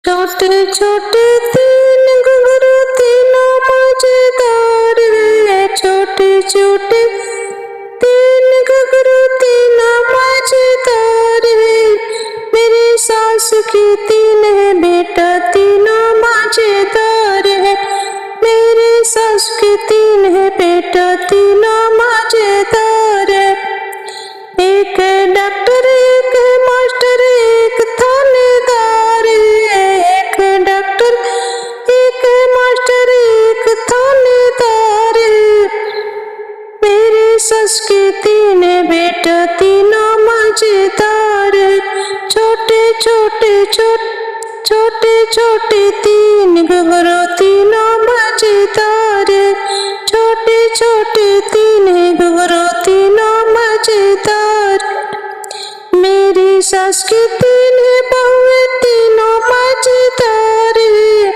छोटे छोटे तीन घुंघरू तीनों मजेदार है। छोटे छोटे तीन घुंघरू तीनों मजेदार है। मेरी सास की तीन है बेटा तीनों मजेदार है। मेरी सास की तीन है बेटा तीनों मजेदार है। एक है डॉक्टर एक है मास्टर एक थानेदार है। एक है डॉक्टर एक है मास्टर एक थानेदार है। मेरी सस की तीन है बेटा तीनों मजेदार है। छोटे छोटे छोटे छोटे तीन घुंघरू तीनों मजेदार है। छोटे छोटे तीन घुंघरू तीनों मजेदार। मेरी सास की तीन बहुएं तीनों मजेदार है।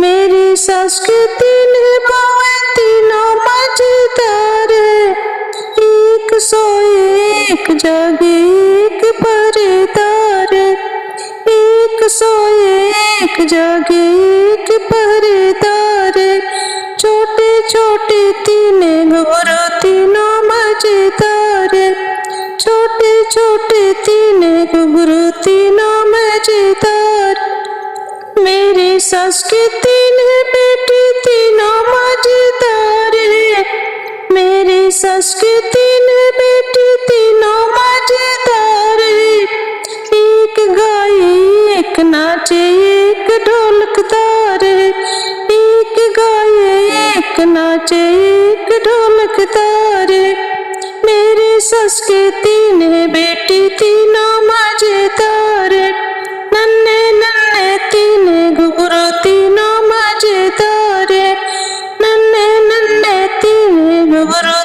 मेरी सास की तीन बहुएं तीनों मजेदार है। एक सोए एक जागे एक पहरेदार है। एक सोए एक जागे एक पहरेदार है। छोटे छोटे तीन घुंघरू तीनों मजेदार है। छोटे छोटे तीन घुंघरू तीनों मजेदार। मेरी सास की तीन बेटी तीनों मजेदार है। मेरी सास की तीन बेटी तीनों मजेदार है। एक गाए एक नाचे एक ढोलकदार है। एक गाए एक नाचे एक ढोलकदार है। मेरी सस की तीन बेटी तीनों मजेदार है। नन्हे नन्हे तीन घुंघरू तीनों मजेदार है। नन्हे नन्हे तीन घुंघरू